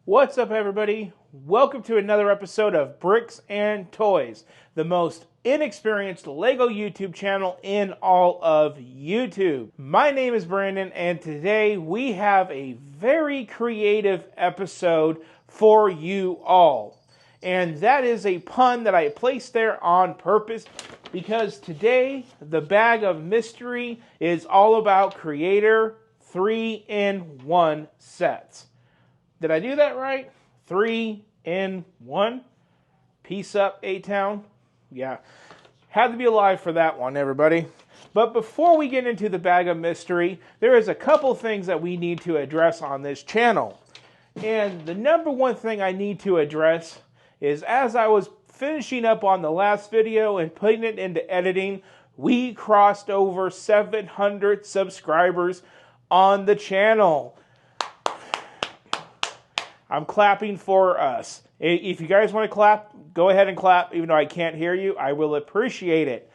What's up, everybody? Welcome to another episode of Bricks and Toys, the most inexperienced LEGO YouTube channel in all of YouTube. My name is Brandon, and today we have a very creative episode for you all. And that is a pun that I placed there on purpose because today the bag of mystery is all about Creator 3-in-1 sets. Did I do that right? 3-in-1? Peace up, A-Town. Yeah, had to be alive for that one, everybody. But before we get into the bag of mystery, there is a couple things that we need to address on this channel. And the number one thing I need to address is, as I was finishing up on the last video and putting it into editing, we crossed over 700 subscribers on the channel. I'm clapping for us. If you guys want to clap, go ahead and clap. Even though I can't hear you, I will appreciate it.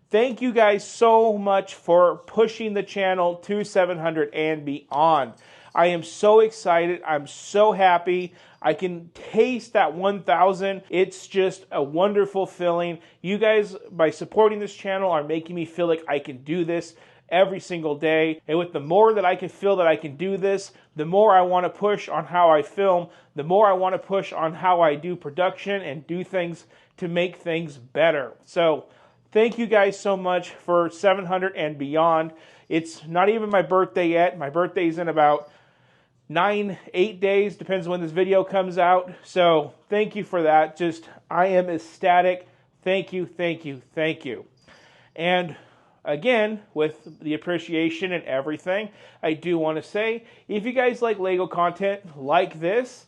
Thank you guys so much for pushing the channel to 700 and beyond. I am so excited. I'm so happy. I can taste that 1,000. It's just a wonderful feeling. You guys, by supporting this channel, are making me feel like I can do this every single day. And with the more that I can feel that I can do this, the more I want to push on how I film, the more I want to push on how I do production and do things to make things better. So thank you guys so much for 700 and beyond. It's not even my birthday yet. My birthday's in about 8 days, depends when this video comes out. So thank you for that. Just, I am ecstatic. Thank you, thank you, thank you. And again, with the appreciation and everything, I do want to say, if you guys like LEGO content like this,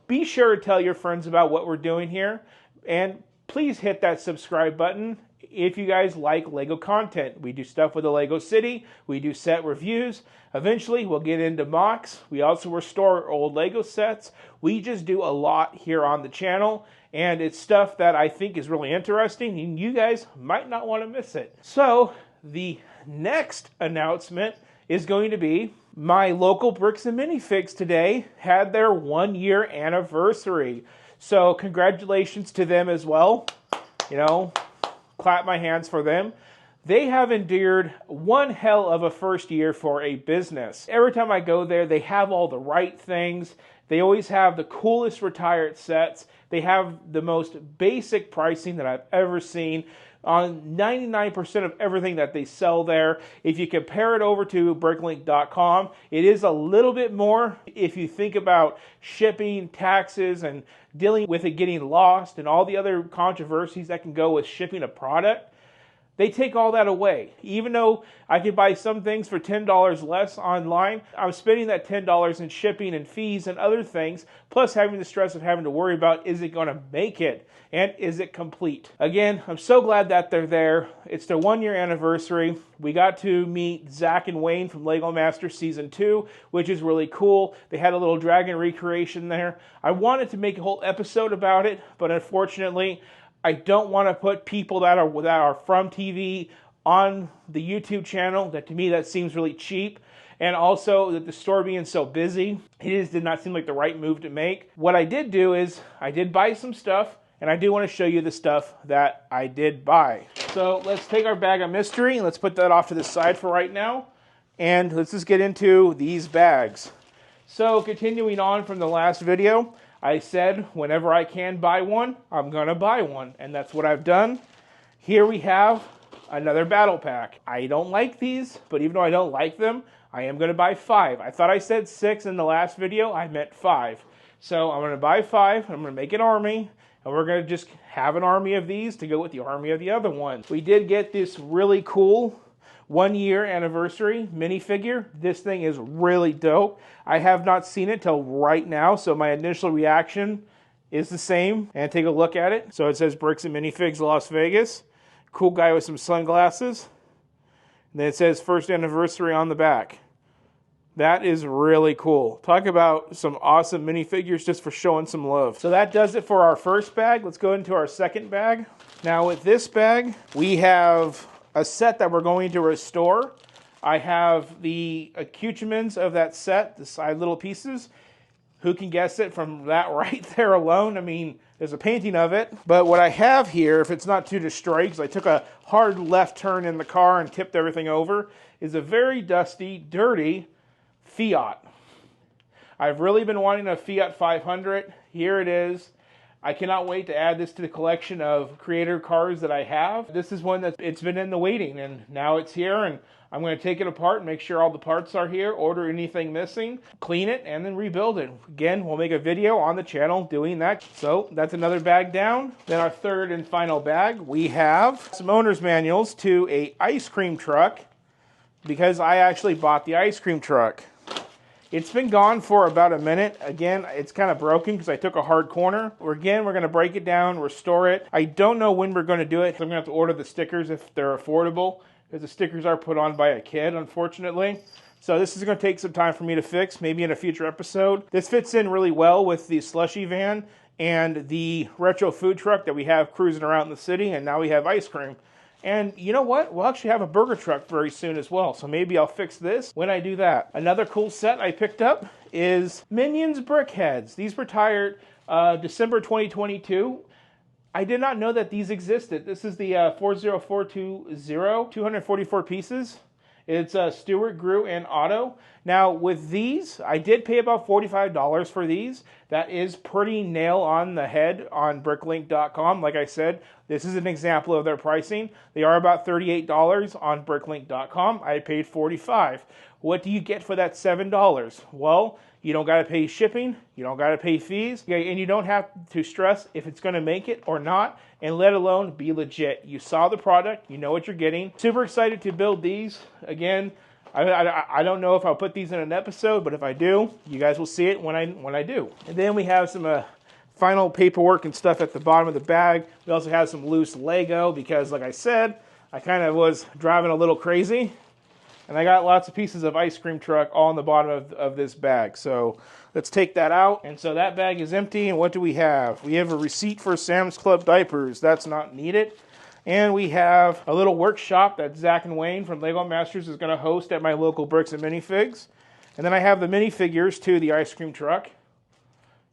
be sure to tell your friends about what we're doing here. And please hit that subscribe button if you guys like LEGO content. We do stuff with the LEGO City. We do set reviews. Eventually, we'll get into mocks. We also restore old LEGO sets. We just do a lot here on the channel. And it's stuff that I think is really interesting, and you guys might not want to miss it. So, the next announcement is going to be my local Bricks and Minifigs today had their 1-year anniversary. So, congratulations to them as well. You know, clap my hands for them. They have endured one hell of a first year for a business. Every time I go there, they have all the right things. They always have the coolest retired sets. They have the most basic pricing that I've ever seen on 99% of everything that they sell there. If you compare it over to bricklink.com, it is a little bit more. If you think about shipping, taxes, and dealing with it getting lost and all the other controversies that can go with shipping a product, they take all that away. Even though I could buy some things for $10 less online, I'm spending that $10 in shipping and fees and other things, plus having the stress of having to worry about, is it going to make it? And is it complete? Again, I'm so glad that they're there. It's their 1-year anniversary. We got to meet Zach and Wayne from LEGO Masters Season 2, which is really cool. They had a little dragon recreation there. I wanted to make a whole episode about it, but unfortunately, I don't want to put people that are from TV on the YouTube channel. That, to me, that seems really cheap. And also, that the store being so busy, it just did not seem like the right move to make. What I did do is, I did buy some stuff, and I do want to show you the stuff that I did buy. So let's take our bag of mystery, and let's put that off to the side for right now. And let's just get into these bags. So continuing on from the last video, I said whenever I can buy one, I'm going to buy one. And that's what I've done. Here we have another battle pack. I don't like these, but even though I don't like them, I am going to buy 5. I thought I said 6 in the last video. I meant 5. So I'm going to buy 5. I'm going to make an army. And we're going to just have an army of these to go with the army of the other ones. We did get this really cool 1-year anniversary minifigure. This thing is really dope. I have not seen it till right now, so my initial reaction is the same. And take a look at it. So it says Bricks and Minifigs Las Vegas. Cool guy with some sunglasses. And then it says first anniversary on the back. That is really cool. Talk about some awesome minifigures just for showing some love. So that does it for our first bag. Let's go into our second bag. Now with this bag, we have a set that we're going to restore. I have the accoutrements of that set, the side little pieces. Who can guess it from that right there alone? I mean, there's a painting of it. But what I have here, if it's not too destroyed, because I took a hard left turn in the car and tipped everything over, is a very dusty, dirty Fiat. I've really been wanting a Fiat 500. Here it is. I cannot wait to add this to the collection of creator cars that I have. This is one that it's been in the waiting, and now it's here, and I'm going to take it apart and make sure all the parts are here, order anything missing, clean it, and then rebuild it. Again, we'll make a video on the channel doing that. So that's another bag down. Then our third and final bag, we have some owner's manuals to a ice cream truck, because I actually bought the ice cream truck. It's been gone for about a minute. Again, it's kind of broken because I took a hard corner. Again, we're going to break it down, restore it. I don't know when we're going to do it. So I'm going to have to order the stickers if they're affordable, because the stickers are put on by a kid, unfortunately. So this is going to take some time for me to fix, maybe in a future episode. This fits in really well with the slushy van and the retro food truck that we have cruising around in the city, and now we have ice cream. And you know what? We'll actually have a burger truck very soon as well. So maybe I'll fix this when I do that. Another cool set I picked up is Minions Brickheads. These were retired December 2022. I did not know that these existed. This is the 40420, 244 pieces. It's Stewart, Grew, and Otto. Now, with these, I did pay about $45 for these. That is pretty nail on the head on bricklink.com. Like I said, this is an example of their pricing. They are about $38 on bricklink.com. I paid $45. What do you get for that $7? Well, you don't got to pay shipping, you don't got to pay fees, okay, and you don't have to stress if it's going to make it or not, and let alone be legit. You saw the product, you know what you're getting. Super excited to build these. Again, I don't know if I'll put these in an episode, but if I do, you guys will see it when I do. And then we have some final paperwork and stuff at the bottom of the bag. We also have some loose Lego because, like I said, I kind of was driving a little crazy. And I got lots of pieces of ice cream truck all in the bottom of this bag. So let's take that out. And so that bag is empty. And what do we have? We have a receipt for Sam's Club diapers. That's not needed. And we have a little workshop that Zach and Wayne from Lego Masters is going to host at my local Bricks and Minifigs. And then I have the minifigures to the ice cream truck.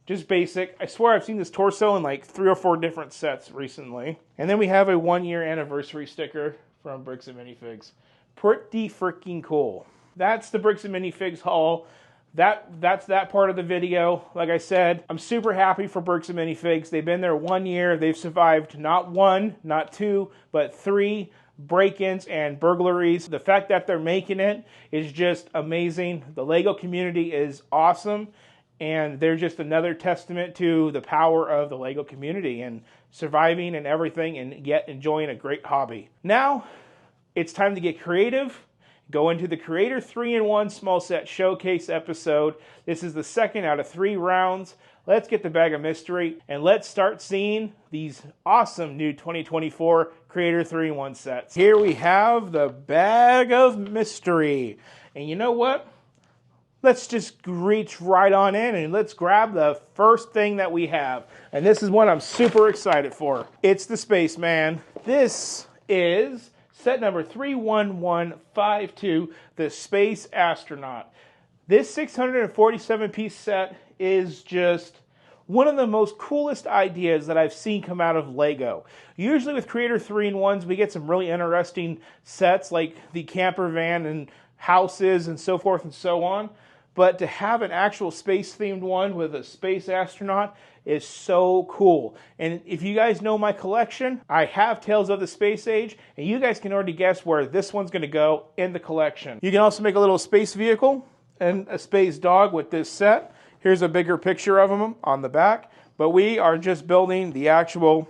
Just basic. I swear I've seen this torso in like 3 or 4 different sets recently. And then we have a 1-year anniversary sticker from Bricks and Minifigs. Pretty freaking cool. That's the Bricks and Minifigs haul. That's that part of the video. Like I said, I'm super happy for Bricks and Minifigs. They've been there 1 year. They've survived not 1, not 2, but 3 break-ins and burglaries. The fact that they're making it is just amazing. The Lego community is awesome, and they're just another testament to the power of the Lego community and surviving and everything, and yet enjoying a great hobby. Now, it's time to get creative. Go into the Creator 3-in-1 Small Set Showcase episode. This is the second out of 3 rounds. Let's get the bag of mystery, and let's start seeing these awesome new 2024 Creator 3-in-1 sets. Here we have the bag of mystery. And you know what? Let's just reach right on in and let's grab the first thing that we have. And this is one I'm super excited for. It's the Spaceman. This is set number 31152, the Space Astronaut. This 647-piece set is just one of the most coolest ideas that I've seen come out of Lego. Usually with Creator 3-in-1s, we get some really interesting sets like the camper van and houses and so forth and so on. But to have an actual space-themed one with a space astronaut is so cool. And if you guys know my collection, I have Tales of the Space Age, and you guys can already guess where this one's going to go in the collection. You can also make a little space vehicle and a space dog with this set. Here's a bigger picture of them on the back. But we are just building the actual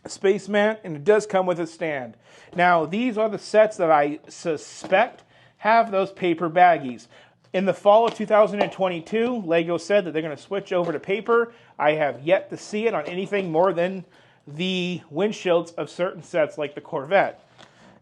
Spaceman, and it does come with a stand. Now, these are the sets that I suspect have those paper baggies. In the fall of 2022, Lego said that they're going to switch over to paper. I have yet to see it on anything more than the windshields of certain sets like the Corvette.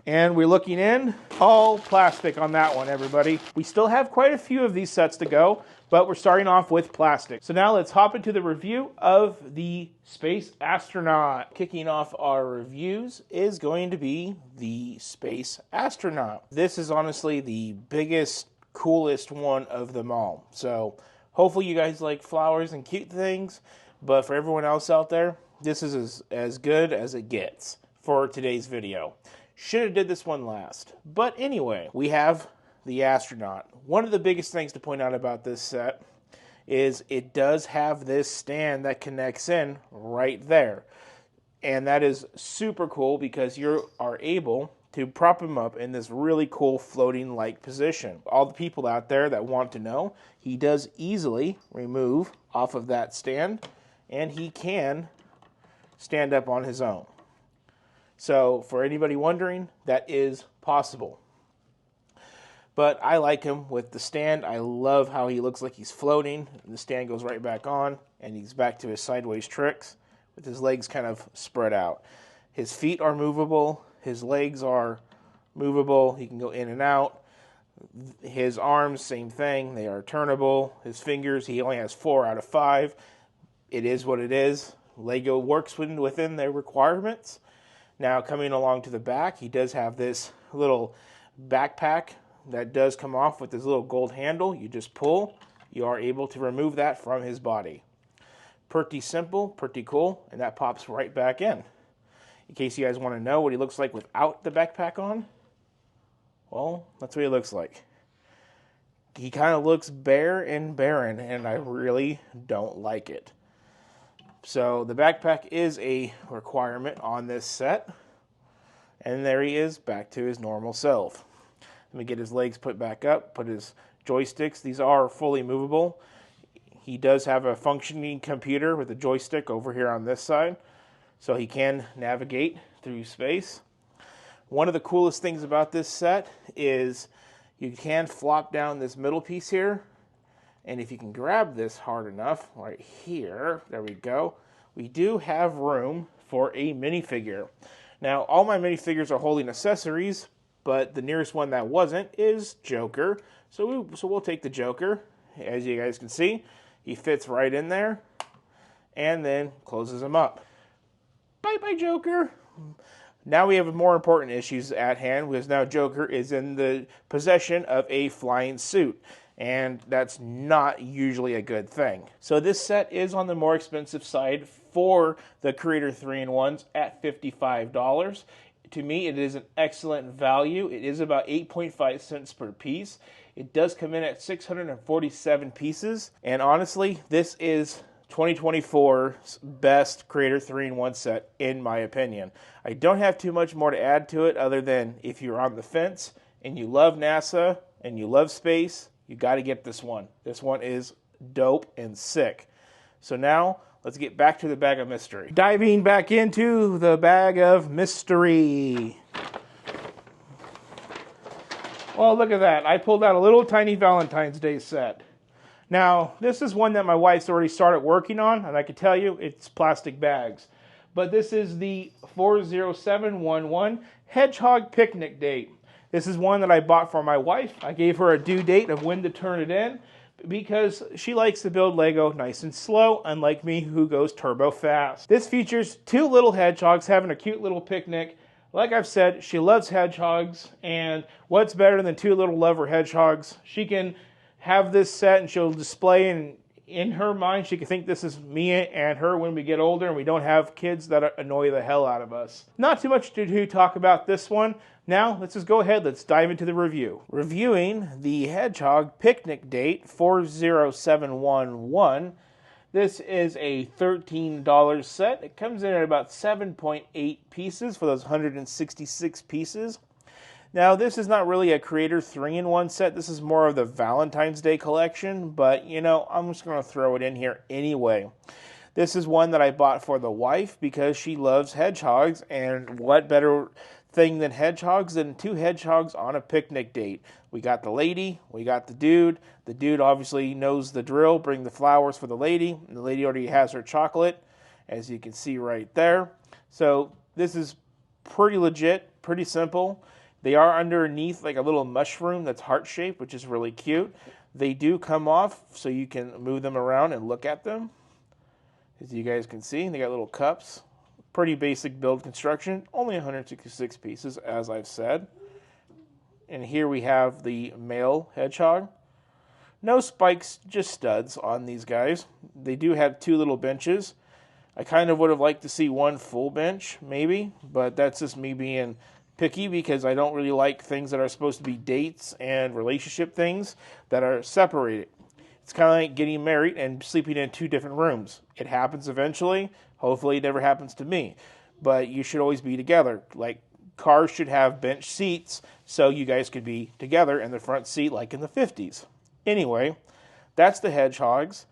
And we're looking in, all plastic on that one, everybody. We still have quite a few of these sets to go, but we're starting off with plastic. So now let's hop into the review of the Space Astronaut. Kicking off our reviews is going to be the Space Astronaut. This is honestly the biggest, coolest one of them all. So Hopefully you guys like flowers and cute things, but for everyone else out there, this is as good as it gets for today's video. Should have did this one last. But anyway, we have the Astronaut. One of the biggest things to point out about this set is it does have this stand that connects in right there. And that is super cool because you are able to prop him up in this really cool floating-like position. All the people out there that want to know, he does easily remove off of that stand, and he can stand up on his own. So for anybody wondering, that is possible. But I like him with the stand. I love how he looks like he's floating. The stand goes right back on, and he's back to his sideways tricks with his legs kind of spread out. His feet are movable. His legs are movable. He can go in and out. His arms, same thing. They are turnable. His fingers, he only has 4 out of 5. It is what it is. Lego works within their requirements. Now, coming along to the back, he does have this little backpack that does come off with this little gold handle. You just pull. You are able to remove that from his body. Pretty simple, pretty cool, and that pops right back in. In case you guys want to know what he looks like without the backpack on, well, that's what he looks like. He kind of looks bare and barren, and I really don't like it. So the backpack is a requirement on this set. And there he is, back to his normal self. Let me get his legs put back up, put his joysticks. These are fully movable. He does have a functioning computer with a joystick over here on this side, so he can navigate through space. One of the coolest things about this set is you can flop down this middle piece here. And if you can grab this hard enough, right here, there we go, we do have room for a minifigure. Now, all my minifigures are holding accessories, but the nearest one that wasn't is Joker. So we'll take the Joker. As you guys can see, he fits right in there and then closes him up. Bye-bye, Joker. Now we have more important issues at hand because now Joker is in the possession of a flying suit. And that's not usually a good thing. So this set is on the more expensive side for the Creator 3-in-1s at $55. To me, it is an excellent value. It is about 8.5 cents per piece. It does come in at 647 pieces. And honestly, this is 2024's best Creator 3-in-1 set, in my opinion. I don't have too much more to add to it other than if you're on the fence and you love NASA and you love space, you got to get this one. This one is dope and sick. So now, let's get back to the bag of mystery. Diving back into the bag of mystery. Well, look at that. I pulled out a little tiny Valentine's Day set. Now, this is one that my wife's already started working on, and I can tell you it's plastic bags. But this is the 40711 Hedgehog Picnic Date. This is one that I bought for my wife. I gave her a due date of when to turn it in because she likes to build Lego nice and slow, unlike me who goes turbo fast. This features 2 little hedgehogs having a cute little picnic. Like I've said, she loves hedgehogs, and what's better than 2 little lover hedgehogs? She can have this set and she'll display, and in her mind she can think this is me and her when we get older and we don't have kids that annoy the hell out of us. Not too much to talk about this one. Now, let's just go ahead. Let's dive into the review. Reviewing the Hedgehog Picnic Date 40711. This is a $13 set. It comes in at about 7.8 pieces for those 166 pieces. Now, this is not really a Creator 3-in-1 set. This is more of the Valentine's Day collection, but, you know, I'm just going to throw it in here anyway. This is one that I bought for the wife because she loves hedgehogs, and what better thing than hedgehogs than 2 hedgehogs on a picnic date. We got the lady, we got the dude. The dude obviously knows the drill, bring the flowers for the lady, and the lady already has her chocolate, as you can see right there. So this is pretty legit, pretty simple. They are underneath like a little mushroom that's heart-shaped, which is really cute. They do come off so you can move them around and look at them. As you guys can see, they got little cups. Pretty basic build construction, only 166 pieces, as I've said. And here we have the male hedgehog. No spikes, just studs on these guys. They do have 2 little benches. I kind of would have liked to see 1 full bench, maybe, but that's just me being picky because I don't really like things that are supposed to be dates and relationship things that are separated. It's kind of like getting married and sleeping in 2 different rooms. It happens eventually. Hopefully it never happens to me. But you should always be together. Like, cars should have bench seats so you guys could be together in the front seat like in the 50s. Anyway, that's the Hedgehogs.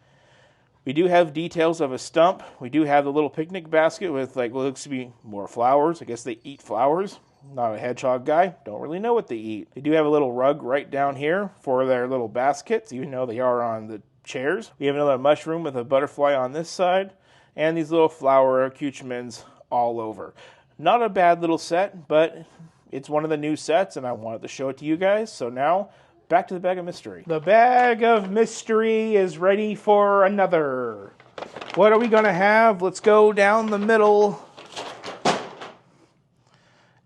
We do have details of a stump. We do have the little picnic basket with like what looks to be more flowers. I guess they eat flowers. Not a hedgehog guy. Don't really know what they eat. They do have a little rug right down here for their little baskets, even though they are on the chairs. We have another mushroom with a butterfly on this side. And these little flower accoutrements all over. Not a bad little set, but it's one of the new sets, and I wanted to show it to you guys. So now, back to the bag of mystery. The bag of mystery is ready for another. What are we going to have? Let's go down the middle.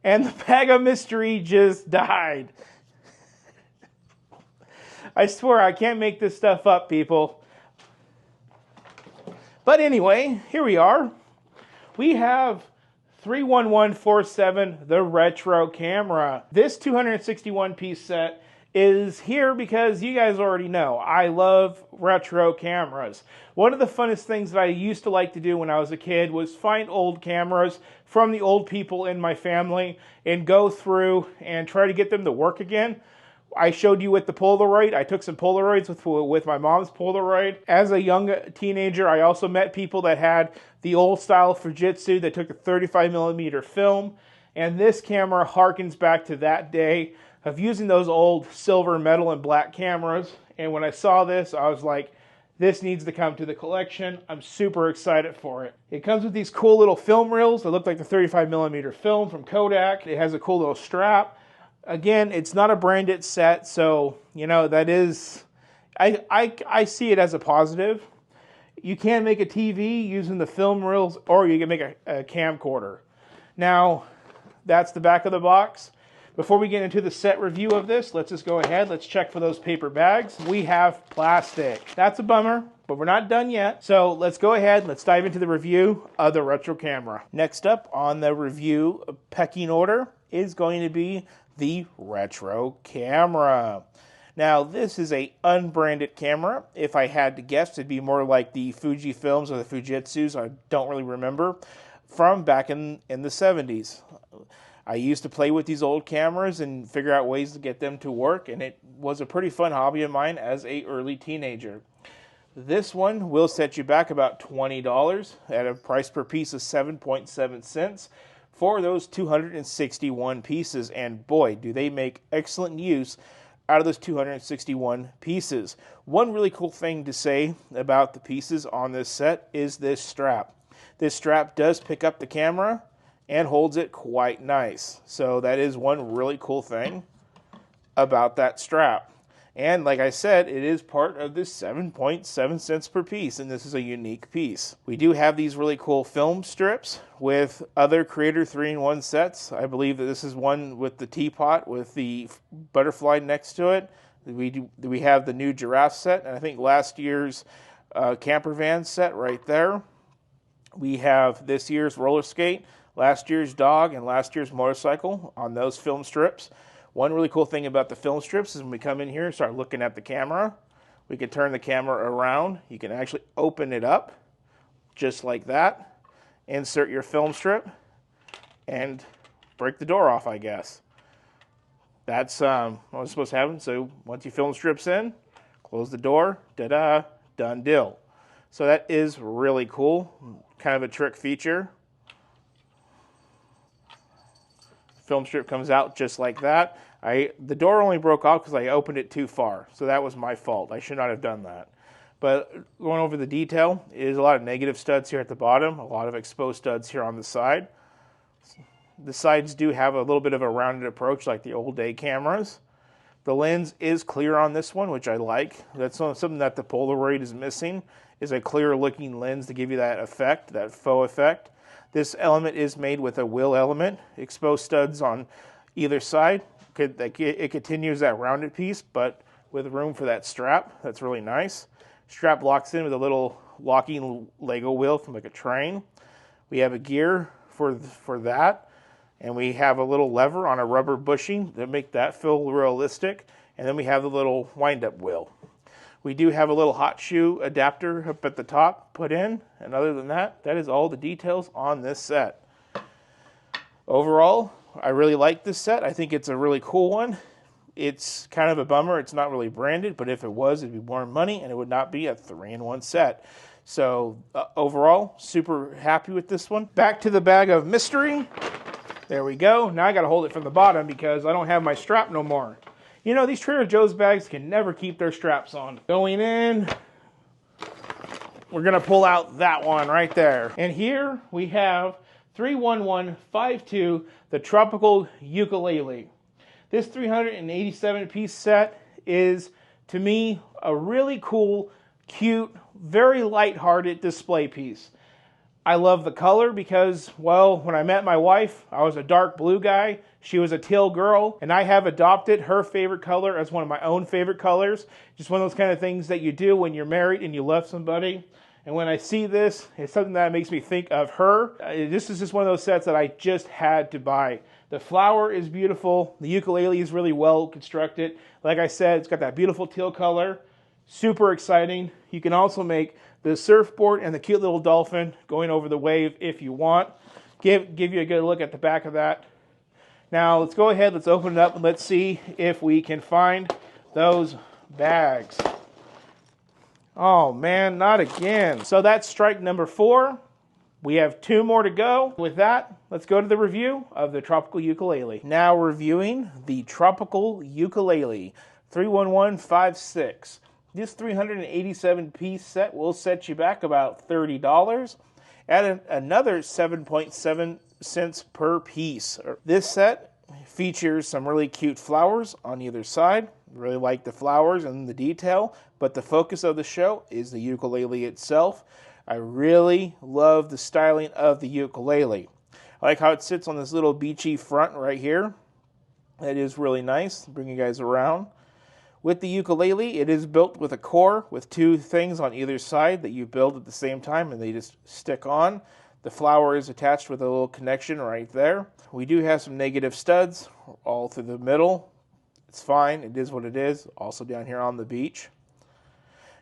And the bag of mystery just died. I swear, I can't make this stuff up, people. But anyway, here we are. We have 31147, the retro camera. This 261-piece set is here because you guys already know I love retro cameras. One of the funnest things that I used to like to do when I was a kid was find old cameras from the old people in my family and go through and try to get them to work again. I showed you with the Polaroid. I took some Polaroids with my mom's Polaroid. As a young teenager, I also met people that had the old style Fujitsu that took a 35mm film. And this camera harkens back to that day of using those old silver, metal, and black cameras. And when I saw this, I was like, this needs to come to the collection. I'm super excited for it. It comes with these cool little film reels that look like the 35mm film from Kodak. It has a cool little strap. Again, it's not a branded set, so, you know, that is, I see it as a positive. You can make a TV using the film reels, or you can make a camcorder. Now, that's the back of the box. Before we get into the set review of this, let's just go ahead. Let's check for those paper bags. We have plastic. That's a bummer, but we're not done yet. So let's go ahead. Let's dive into the review of the retro camera. Next up on the review pecking order is going to be the retro camera. Now, this is a unbranded camera. If I had to guess, it'd be more like the Fuji films or the Fujitsus, I don't really remember, from back in the 70s. I used to play with these old cameras and figure out ways to get them to work, and it was a pretty fun hobby of mine as an early teenager. This one will set you back about $20 at a price per piece of 7.7 cents. For those 261 pieces, and boy, do they make excellent use out of those 261 pieces. One really cool thing to say about the pieces on this set is this strap. This strap does pick up the camera and holds it quite nice. So that is one really cool thing about that strap. And like I said, it is part of this 7.7 cents per piece, and this is a unique piece. We do have these really cool film strips with other Creator 3-in-1 sets. I believe that this is one with the teapot with the butterfly next to it. We have the new giraffe set, and I think last year's camper van set right there. We have this year's roller skate, last year's dog, and last year's motorcycle on those film strips. One really cool thing about the film strips is when we come in here and start looking at the camera, we can turn the camera around. You can actually open it up just like that, insert your film strip, and break the door off, I guess. That's what's supposed to happen. So once you film strips in, close the door, ta-da, done deal. So that is really cool, kind of a trick feature. Film strip comes out just like that. The door only broke off because I opened it too far, so that was my fault. I should not have done that. But going over the detail, it is a lot of negative studs here at the bottom, a lot of exposed studs here on the side. The sides do have a little bit of a rounded approach like the old day cameras. The lens is clear on this one, which I like. That's something that the Polaroid is missing, is a clear looking lens to give you that effect, that faux effect. This element is made with a wheel element, exposed studs on either side. It continues that rounded piece, but with room for that strap. That's really nice. Strap locks in with a little locking Lego wheel from like a train. We have a gear for that. And we have a little lever on a rubber bushing to make that feel realistic. And then we have the little wind-up wheel. We do have a little hot shoe adapter up at the top put in. And other than that, that is all the details on this set. Overall, I really like this set. I think it's a really cool one. It's kind of a bummer. It's not really branded, but if it was, it'd be more money, and it would not be a 3-in-1 set. So overall, super happy with this one. Back to the bag of mystery. There we go. Now I got to hold it from the bottom because I don't have my strap no more. You know, these Trader Joe's bags can never keep their straps on. Going in, we're going to pull out that one right there. And here we have 31152, the Tropical Ukulele. This 387-piece set is, to me, a really cool, cute, very lighthearted display piece. I love the color because, well, when I met my wife, I was a dark blue guy. She was a teal girl, and I have adopted her favorite color as one of my own favorite colors. Just one of those kind of things that you do when you're married and you love somebody. And when I see this, it's something that makes me think of her. This is just one of those sets that I just had to buy. The flower is beautiful. The ukulele is really well constructed. Like I said, it's got that beautiful teal color. Super exciting. You can also make the surfboard and the cute little dolphin going over the wave if you want. Give you a good look at the back of that. Now let's go ahead, let's open it up and let's see if we can find those bags. Oh man, not again. So that's strike number 4. We have 2 more to go. With that, let's go to the review of the Tropical Ukulele. Now reviewing the Tropical Ukulele 31156. This 387-piece set will set you back about $30 at another 7.7 cents per piece. This set features some really cute flowers on either side. Really like the flowers and the detail, but the focus of the show is the ukulele itself. I really love the styling of the ukulele. I like how it sits on this little beachy front right here. That is really nice. Bring you guys around. With the ukulele, it is built with a core with 2 things on either side that you build at the same time and they just stick on. The flower is attached with a little connection right there. We do have some negative studs all through the middle. It's fine. It is what it is. Also down here on the beach.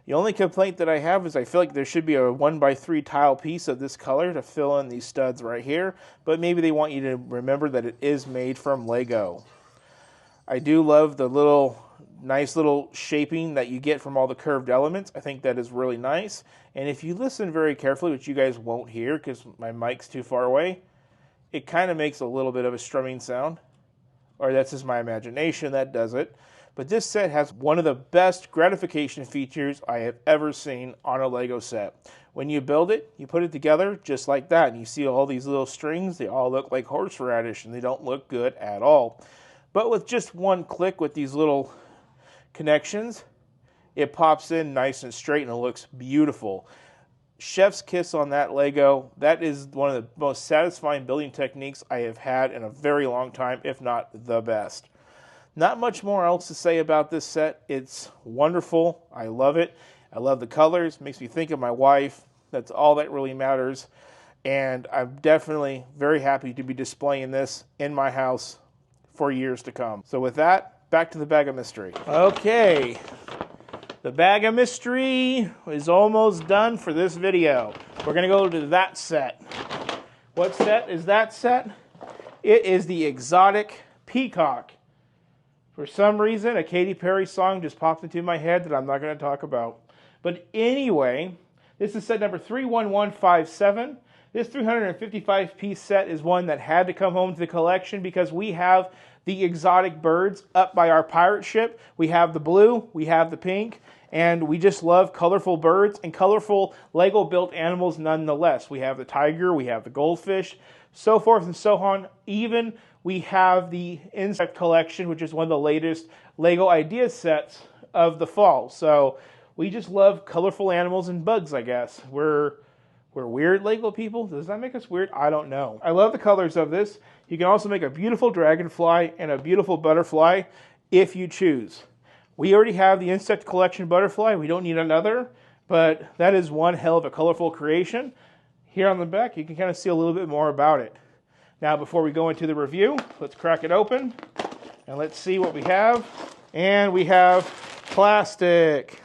The only complaint that I have is I feel like there should be a 1x3 tile piece of this color to fill in these studs right here. But maybe they want you to remember that it is made from Lego. I do love the nice little shaping that you get from all the curved elements. I think that is really nice. And if you listen very carefully, which you guys won't hear because my mic's too far away, it kind of makes a little bit of a strumming sound. Or that's just my imagination that does it. But this set has one of the best gratification features I have ever seen on a Lego set. When you build it, you put it together just like that. And you see all these little strings. They all look like horseradish and they don't look good at all. But with just one click with these little connections, it pops in nice and straight and it looks beautiful. Chef's kiss on that Lego. That is one of the most satisfying building techniques I have had in a very long time, if not the best. Not much more else to say about this set. It's wonderful. I love it. I love the colors. Makes me think of my wife. That's all that really matters. And I'm definitely very happy to be displaying this in my house for years to come. So with that, back to the bag of mystery. Okay. The bag of mystery is almost done for this video. We're going to go to that set. What set is that set? It is the exotic Peacock. For some reason, a Katy Perry song just popped into my head that I'm not going to talk about. But anyway, this is set number 31157. This 355-piece set is one that had to come home to the collection because we have the exotic birds up by our pirate ship. We have the blue, we have the pink, and we just love colorful birds and colorful Lego-built animals nonetheless. We have the tiger, we have the goldfish, so forth and so on. Even we have the insect collection, which is one of the latest Lego idea sets of the fall. So we just love colorful animals and bugs, I guess. We're weird Lego people. Does that make us weird? I don't know. I love the colors of this. You can also make a beautiful dragonfly and a beautiful butterfly if you choose. We already have the insect collection butterfly. We don't need another, but that is one hell of a colorful creation. Here on the back, you can kind of see a little bit more about it. Now, before we go into the review, let's crack it open and let's see what we have. And we have plastic.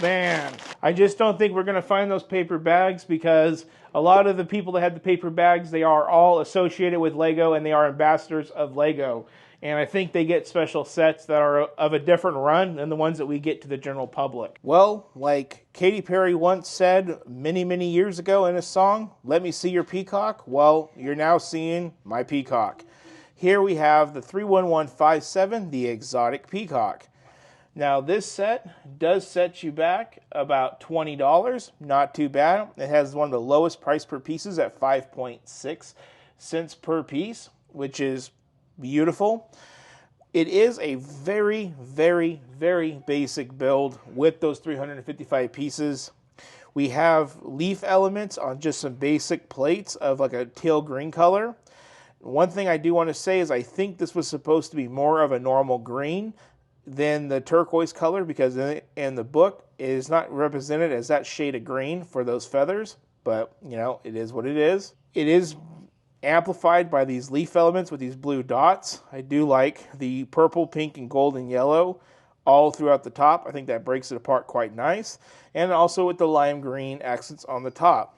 Man, I just don't think we're going to find those paper bags, because a lot of the people that had the paper bags, they are all associated with Lego and they are ambassadors of Lego. And I think they get special sets that are of a different run than the ones that we get to the general public. Well, like Katy Perry once said many, many years ago in a song, "Let me see your peacock." Well, you're now seeing my peacock. Here we have the 31157, the exotic peacock. Now, this set does set you back about $20. Not too bad. It has one of the lowest price per pieces at 5.6 cents per piece, which is beautiful. It is a very, very, very basic build with those 355 pieces. We have leaf elements on just some basic plates of like a teal green color. One thing I do want to say is I think this was supposed to be more of a normal green than the turquoise color, because in the book it is not represented as that shade of green for those feathers, but you know, it is what it is. It is amplified by these leaf elements with these blue dots. I do like the purple, pink, and gold and yellow all throughout the top. I think that breaks it apart quite nice. And also with the lime green accents on the top.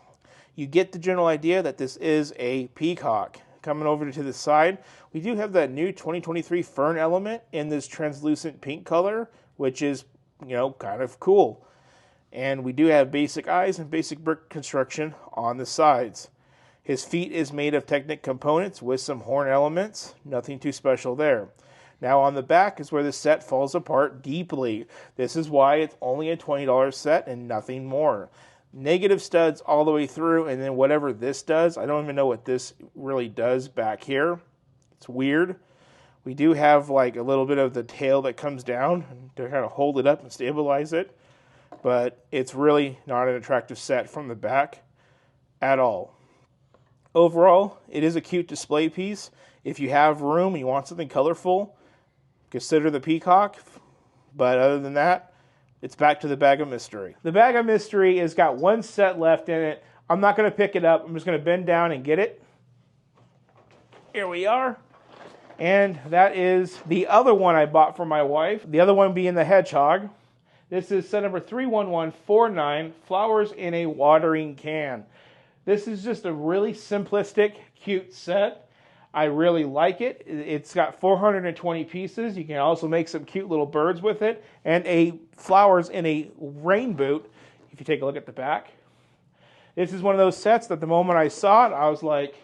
You get the general idea that this is a peacock. Coming over to the side, we do have that new 2023 fern element in this translucent pink color, which is, you know, kind of cool. And we do have basic eyes and basic brick construction on the sides. His feet is made of Technic components with some horn elements. Nothing too special there. Now on the back is where the set falls apart deeply. This is why it's only a $20 set and nothing more. Negative studs all the way through, and then whatever this does, I don't even know what this really does back here. It's weird. We do have like a little bit of the tail that comes down to kind of hold it up and stabilize it, but it's really not an attractive set from the back at all. Overall, it is a cute display piece. If you have room and you want something colorful, consider the peacock. But other than that, it's back to the bag of mystery. The bag of mystery has got one set left in it. I'm not going to pick it up. I'm just going to bend down and get it. Here we are. And that is the other one I bought for my wife. The other one being the Hedgehog. This is set number 31149, Flowers in a Watering Can. This is just a really simplistic, cute set. I really like it. It's got 420 pieces. You can also make some cute little birds with it. And a flowers in a rain boot, if you take a look at the back. This is one of those sets that the moment I saw it, I was like,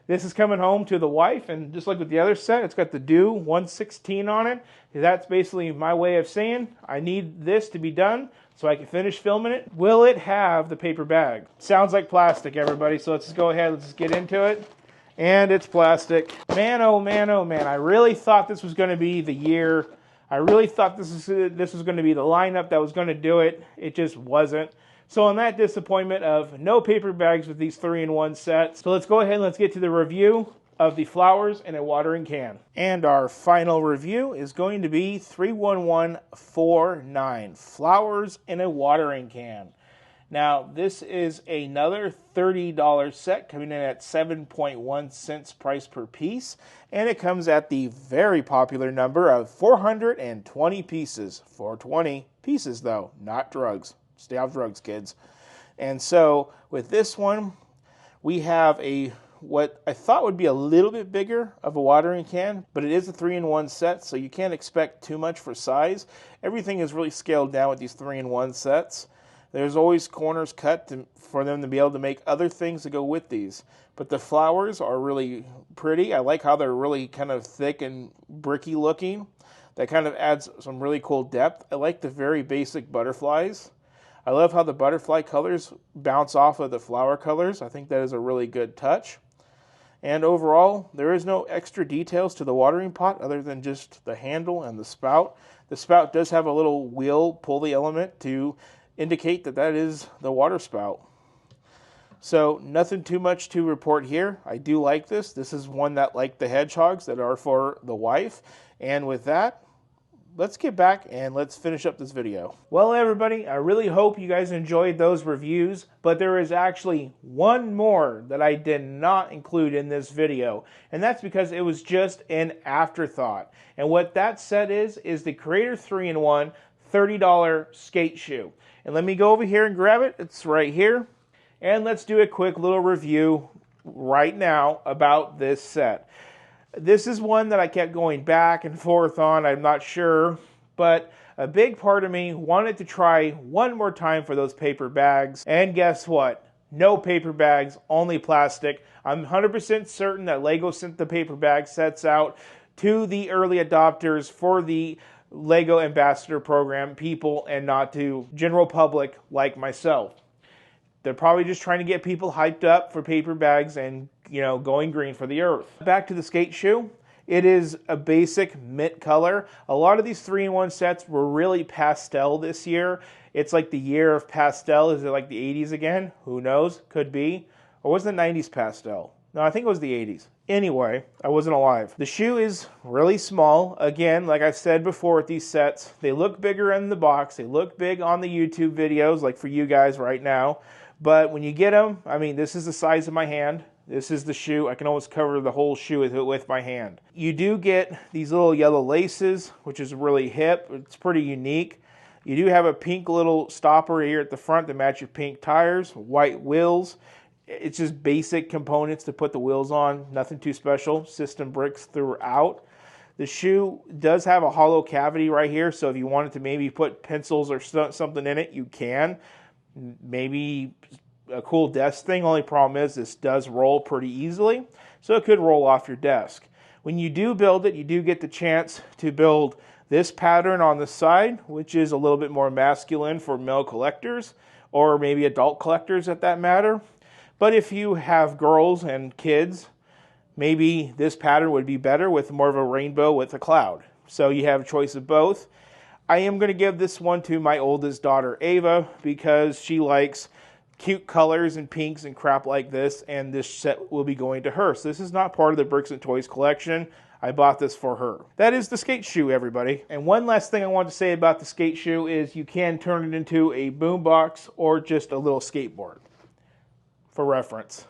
this is coming home to the wife. And just like with the other set, it's got the Do 116 on it. That's basically my way of saying I need this to be done so I can finish filming it. Will it have the paper bag? Sounds like plastic, everybody. So let's just go ahead. Let's just get into it. And it's plastic. Man, oh man, oh man. I really thought this was going to be the year. I really thought this was going to be the lineup that was going to do it. It just wasn't. So on that disappointment of no paper bags with these 3-in-1 sets. So let's go ahead and let's get to the review of the Flowers in a Watering Can. And our final review is going to be 31149, Flowers in a Watering Can. Now, this is another $30 set coming in at 7.1 cents price per piece, and it comes at the very popular number of 420 pieces. 420 pieces, though, not drugs. Stay off drugs, kids. And so, with this one, we have what I thought would be a little bit bigger of a watering can, but it is a 3-in-1 set, so you can't expect too much for size. Everything is really scaled down with these 3-in-1 sets. There's always corners cut for them to be able to make other things to go with these. But the flowers are really pretty. I like how they're really kind of thick and bricky looking. That kind of adds some really cool depth. I like the very basic butterflies. I love how the butterfly colors bounce off of the flower colors. I think that is a really good touch. And overall, there is no extra details to the watering pot other than just the handle and the spout. The spout does have a little wheel pulley element to indicate that that is the water spout. So nothing too much to report here. I do like this. This is one that, like the hedgehogs, that are for the wife. And with that, let's get back and let's finish up this video. Well, everybody, I really hope you guys enjoyed those reviews, but there is actually one more that I did not include in this video, and that's because it was just an afterthought. And what that set is the Creator 3-in-1 $30 skate shoe. And let me go over here and grab it. It's right here. And let's do a quick little review right now about this set. This is one that I kept going back and forth on. I'm not sure, but a big part of me wanted to try one more time for those paper bags. And guess what? No paper bags, only plastic. I'm 100% certain that Lego sent the paper bag sets out to the early adopters for the Lego Ambassador Program people and not to general public like myself. They're probably just trying to get people hyped up for paper bags and, you know, going green for the earth. Back to the skate shoe. It is a basic mint color. A lot of these 3-in-1 sets were really pastel this year. It's like the year of pastel. Is it like the 80s again? Who knows? Could be. Or was it the 90s pastel? No, I think it was the 80s. Anyway, I wasn't alive. The shoe is really small. Again, like I've said before with these sets, they look bigger in the box. They look big on the YouTube videos, like for you guys right now. But when you get them, I mean, this is the size of my hand. This is the shoe. I can almost cover the whole shoe with my hand. You do get these little yellow laces, which is really hip. It's pretty unique. You do have a pink little stopper here at the front to match your pink tires, white wheels. It's just basic components to put the wheels on. Nothing too special. System bricks throughout. The shoe does have a hollow cavity right here, so if you wanted to maybe put pencils or something in it, you can. Maybe a cool desk thing. Only problem is this does roll pretty easily, so it could roll off your desk. When you do build it, you do get the chance to build this pattern on the side, which is a little bit more masculine for male collectors, or maybe adult collectors at that matter. But if you have girls and kids, maybe this pattern would be better with more of a rainbow with a cloud. So you have a choice of both. I am going to give this one to my oldest daughter, Ava, because she likes cute colors and pinks and crap like this, and this set will be going to her. So this is not part of the Bricks and Toys collection. I bought this for her. That is the skate shoe, everybody. And one last thing I want to say about the skate shoe is you can turn it into a boombox or just a little skateboard for reference.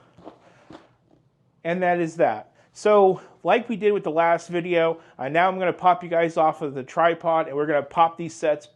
And that is that. So, like we did with the last video, now I'm going to pop you guys off of the tripod, and we're going to pop these sets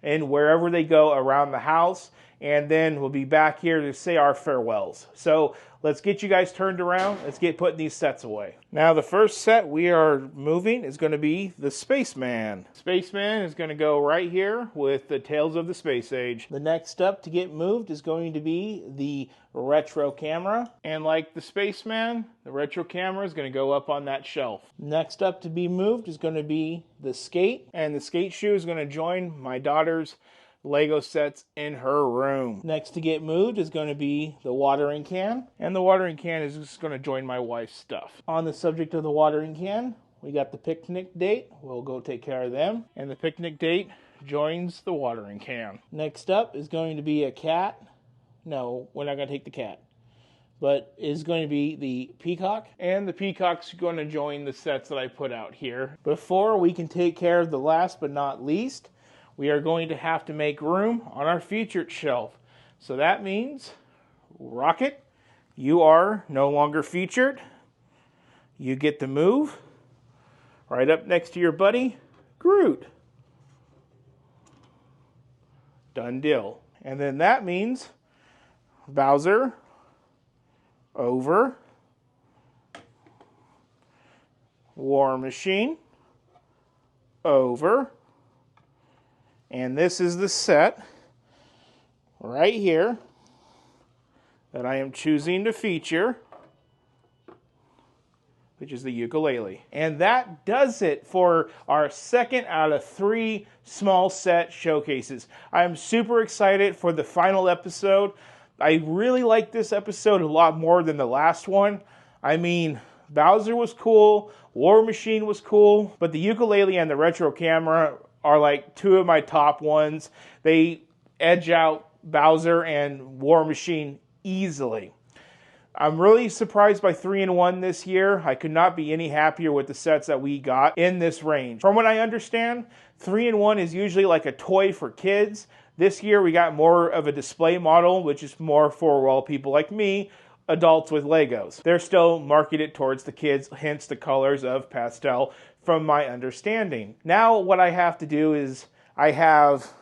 in wherever they go around the house, and then we'll be back here to say our farewells. So, let's get you guys turned around. Let's get putting these sets away. Now, the first set we are moving is going to be the Spaceman. Spaceman is going to go right here with the Tales of the Space Age. The next up to get moved is going to be the retro camera. And like the Spaceman, the retro camera is going to go up on that shelf. Next up to be moved is going to be the skate. And the skate shoe is going to join my daughter's Lego sets in her room. Next to get moved is going to be the watering can. And the watering can is just going to join my wife's stuff. On the subject of the watering can, we got the picnic date. We'll go take care of them. And the picnic date joins the watering can. Next up is going to be a cat. No, we're not going to take the cat. But it's going to be the Peacock. And the Peacock's going to join the sets that I put out here. Before we can take care of the last but not least, we are going to have to make room on our featured shelf. So that means, Rocket, you are no longer featured. You get to move right up next to your buddy, Groot. Done deal. And then that means Bowser over, War Machine over, and this is the set right here that I am choosing to feature, which is the ukulele. And that does it for our second out of 3 small set showcases. I'm super excited for the final episode. I really like this episode a lot more than the last one. I mean, Bowser was cool, War Machine was cool, but the ukulele and the retro camera are like 2 of my top ones. They edge out Bowser and War Machine easily. I'm really surprised by 3-in-1 this year. I could not be any happier with the sets that we got in this range. From what I understand, 3-in-1 is usually like a toy for kids. This year we got more of a display model, which is more for, well, people like me, adults with Legos. They're still marketed towards the kids, hence the colors of pastel from my understanding. Now what I have to do is I have,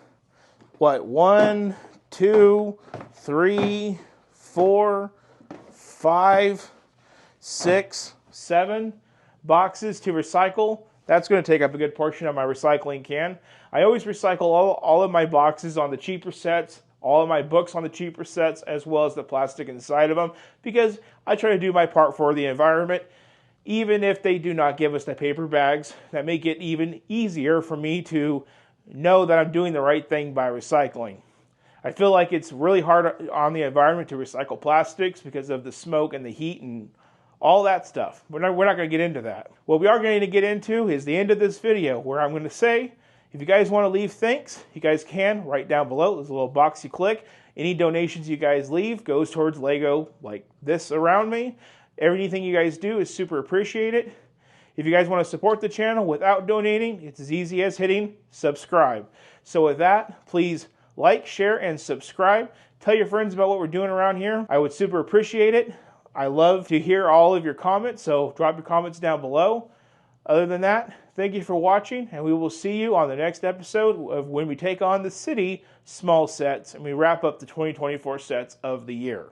what, 1, 2, 3, 4, 5, 6, 7 boxes to recycle. That's going to take up a good portion of my recycling can. I always recycle all of my boxes on the cheaper sets, all of my books on the cheaper sets, as well as the plastic inside of them, because I try to do my part for the environment. Even if they do not give us the paper bags, that make it even easier for me to know that I'm doing the right thing by recycling. I feel like it's really hard on the environment to recycle plastics because of the smoke and the heat and all that stuff. We're not going to get into that. What we are going to get into is the end of this video, where I'm going to say, if you guys want to leave thanks, you guys can right down below. There's a little box you click. Any donations you guys leave goes towards Lego like this around me. Everything you guys do is super appreciated. If you guys want to support the channel without donating, it's as easy as hitting subscribe. So with that, please like, share, and subscribe. Tell your friends about what we're doing around here. I would super appreciate it. I love to hear all of your comments, so drop your comments down below. Other than that, thank you for watching, and we will see you on the next episode of when we take on the city small sets and we wrap up the 2024 sets of the year.